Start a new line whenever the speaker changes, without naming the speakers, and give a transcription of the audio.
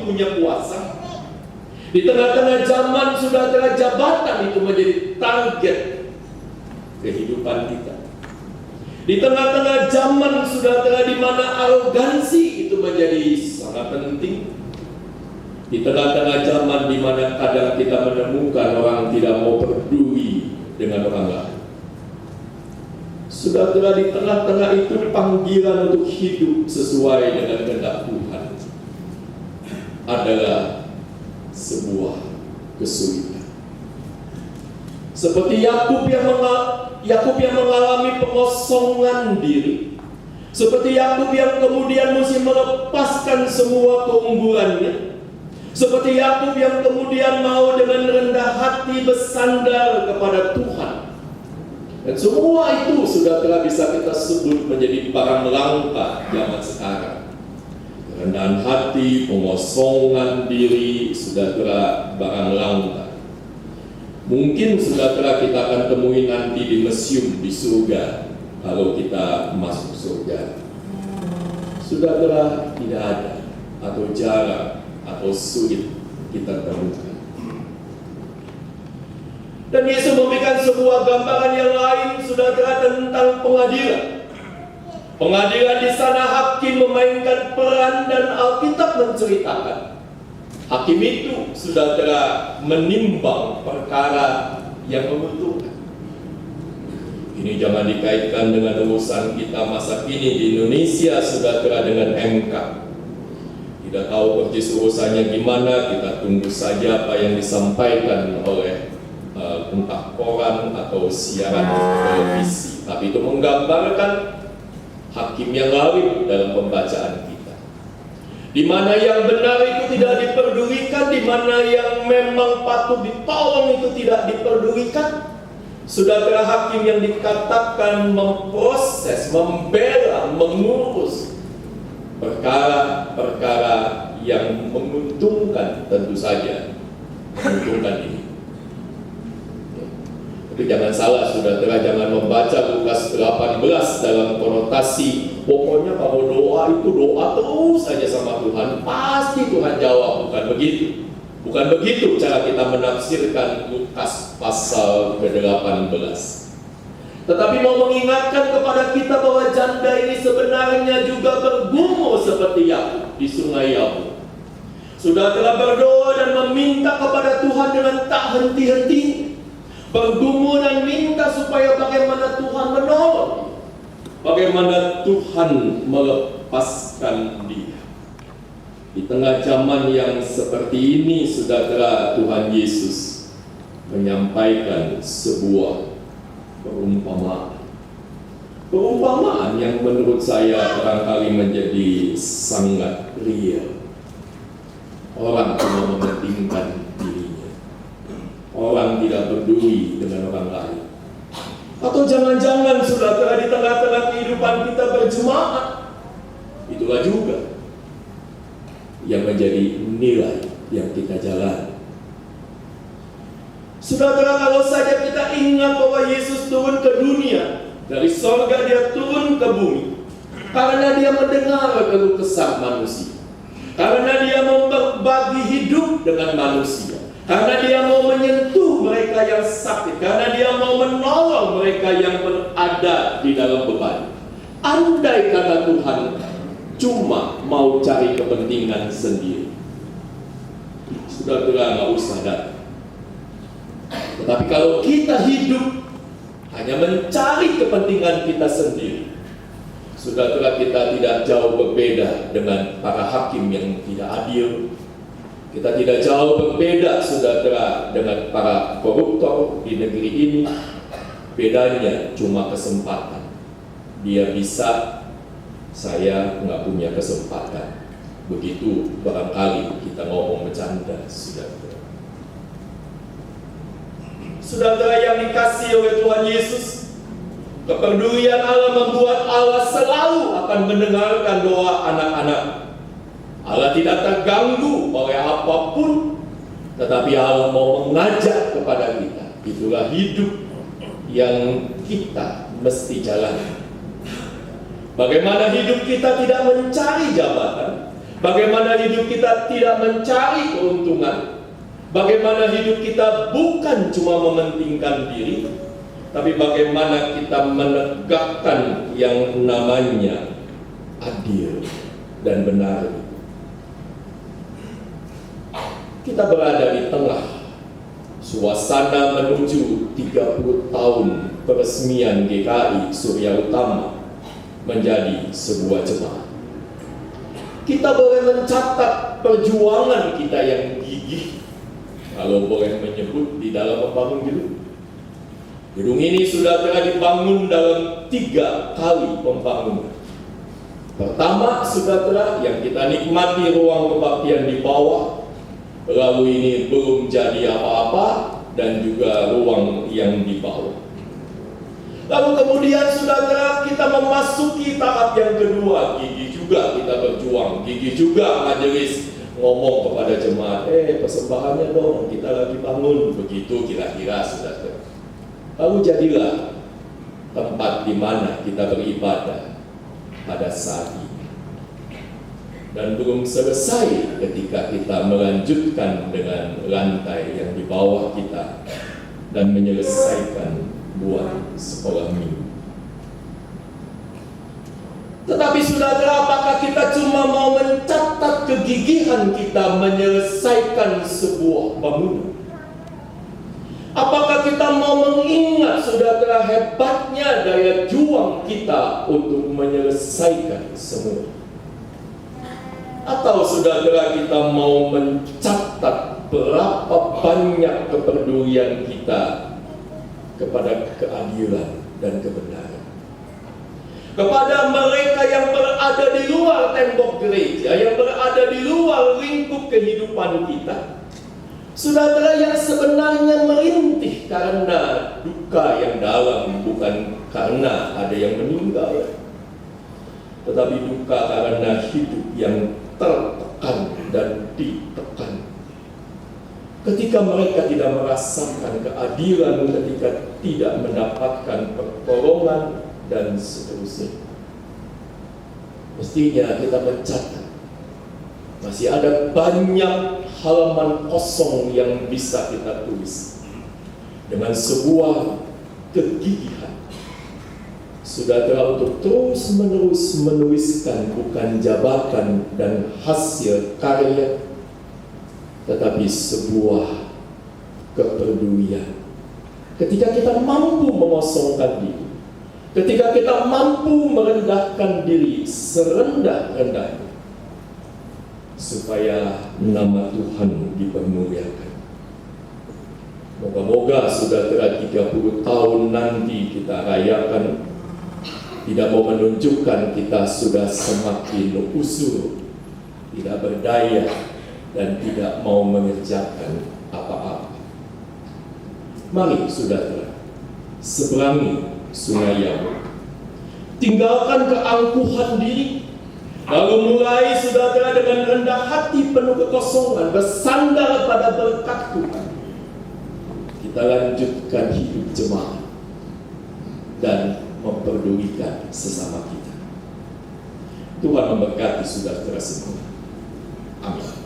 punya kuasa. Di tengah-tengah zaman saudara, jabatan itu menjadi target kehidupan kita. Di tengah-tengah zaman saudara, di mana arogansi itu menjadi sangat penting. Di tengah-tengah zaman di mana kadang kita menemukan orang tidak mau peduli dengan orang lain. Saudara, di tengah-tengah itu panggilan untuk hidup sesuai dengan kehendak Tuhan adalah sebuah kesulitan. Seperti Yakub yang mengalami pengosongan diri. Seperti Yakub yang kemudian mesti melepaskan semua keunggulannya. Seperti Yakub yang kemudian mau dengan rendah hati bersandar kepada Tuhan. Dan semua itu sudah telah bisa kita sebut menjadi barang langka zaman sekarang. Kerendahan hati, pengosongan diri, saudara, barang langka. Mungkin saudara kita akan temui nanti di museum di surga kalau kita masuk surga. Saudara, tidak ada atau jarang atau sulit kita temukan. Dan Yesus memberikan sebuah gambaran yang lain, saudara, tentang pengadilan. Pengadilan di sana hakim memainkan peran dan Alkitab menceritakan hakim itu saudara menimbang perkara yang menguntungkan. Ini jangan dikaitkan dengan urusan kita masa kini di Indonesia, saudara, dengan MK. Tidak tahu persis urusannya gimana, kita tunggu saja apa yang disampaikan oleh entah koran atau siaran televisi. Tapi itu menggambarkan hakim yang lalu dalam pembacaan kita, di mana yang benar itu tidak diperdulikan, di mana yang memang patut ditolong itu tidak diperdulikan. Saudara, hakim yang dikatakan memproses, membela, mengurus perkara-perkara yang menguntungkan, tentu saja menguntungkan ini. Tapi jangan salah, saudara, jangan membaca Lukas 18 dalam konotasi pokoknya kalau doa itu doa terus saja sama Tuhan, pasti Tuhan jawab. Bukan begitu. Bukan begitu cara kita menafsirkan Lukas pasal ke-18. Tetapi mau mengingatkan kepada kita bahwa janda ini sebenarnya juga bergumul seperti Yakub di sungai Yabok. Sudah telah berdoa dan meminta kepada Tuhan dengan tak henti-henti, bergumul dan minta supaya bagaimana Tuhan menolong, bagaimana Tuhan melepaskan dia. Di tengah zaman yang seperti ini, saudara, Tuhan Yesus menyampaikan sebuah perumpamaan. Perumpamaan yang menurut saya barangkali menjadi sangat real. Orang cuma mementingkan dirinya. Orang tidak peduli dengan orang lain. Atau jangan-jangan saudara, di tengah-tengah kehidupan kita berjemaat, itulah juga yang menjadi nilai yang kita jalani. Saudara, kalau saja kita ingat bahwa Yesus turun ke dunia, dari sorga dia turun ke bumi, karena dia mendengar keluh kesah manusia, karena dia mau berbagi hidup dengan manusia, karena dia mau menyentuh mereka yang sakit, karena dia mau menolong mereka yang berada di dalam beban. Andai kata Tuhan cuma mau cari kepentingan sendiri, saudara, nggak usah datang. Tetapi kalau kita hidup hanya mencari kepentingan kita sendiri, saudara, kita tidak jauh berbeda dengan para hakim yang tidak adil. Kita tidak jauh berbeda, saudara, dengan para koruptor di negeri ini. Bedanya cuma kesempatan. Dia bisa, saya nggak punya kesempatan. Begitu barangkali kita ngomong bercanda, saudara. Saudara yang dikasihi oleh Tuhan Yesus, kepedulian Allah membuat Allah selalu akan mendengarkan doa anak-anak. Allah tidak terganggu oleh apapun, tetapi Allah mau mengajak kepada kita. Itulah hidup yang kita mesti jalani. Bagaimana hidup kita tidak mencari jabatan, Bagaimana hidup kita tidak mencari keuntungan. Bagaimana hidup kita bukan cuma mementingkan diri, tapi bagaimana kita menegakkan yang namanya adil dan benar. Kita berada di tengah suasana menuju 30 tahun peresmian GKI Surya Utama menjadi sebuah jemaat. Kita boleh mencatat perjuangan kita yang gigih, kalau boleh menyebut, di dalam membangun gedung. Gedung ini sudah telah dibangun dalam 3 kali pembangunan. Pertama, sudah telah yang kita nikmati ruang kebaktian di bawah, lalu ini belum jadi apa-apa, dan juga ruang yang di bawah. Lalu kemudian sudah telah kita memasuki tahap yang kedua, gigih juga kita berjuang, gigih juga majelis ngomong kepada jemaat, persembahannya dong, kita lagi bangun, begitu kira-kira sudah telah. Lalu jadilah tempat di mana kita beribadah pada saat ini. Dan belum selesai ketika kita melanjutkan dengan lantai yang di bawah kita dan menyelesaikan buat sekolah minggu. Tetapi saudara, apakah kita cuma mau mencatat kegigihan kita menyelesaikan sebuah bangunan? Apakah kita mau mengingat saudara hebatnya daya juang kita untuk menyelesaikan semua? Atau saudara kita mau mencatat berapa banyak kepedulian kita kepada keadilan dan kebenaran, kepada mereka yang berada di luar tembok gereja, yang berada di luar lingkup kehidupan kita, saudara yang sebenarnya merintih karena duka yang dalam, bukan karena ada yang meninggal, tetapi duka karena hidup yang tertekan dan ditekan. Ketika mereka tidak merasakan keadilan, ketika tidak mendapatkan pertolongan dan seterusnya. Mestinya kita mencatat masih ada banyak halaman kosong yang bisa kita tulis dengan sebuah kegigihan. Saudara, untuk terus-menerus menuliskan bukan jabatan dan hasil karya, tetapi sebuah kepedulian. Ketika kita mampu mengosongkan diri, ketika kita mampu merendahkan diri serendah-rendahnya, supaya nama Tuhan dipermuliakan. Moga-moga saudara 30 tahun nanti kita rayakan tidak mau menunjukkan kita sudah semakin usur, tidak berdaya, dan tidak mau mengerjakan apa-apa. Mari saudara, seberangi sungai Yahweh, tinggalkan keangkuhan diri, lalu mulai saudara dengan rendah hati penuh kekosongan, bersandar pada berkat Tuhan. Kita lanjutkan hidup jemaat dan memperdulikan sesama kita. Tuhan memberkati saudara semua. Amin.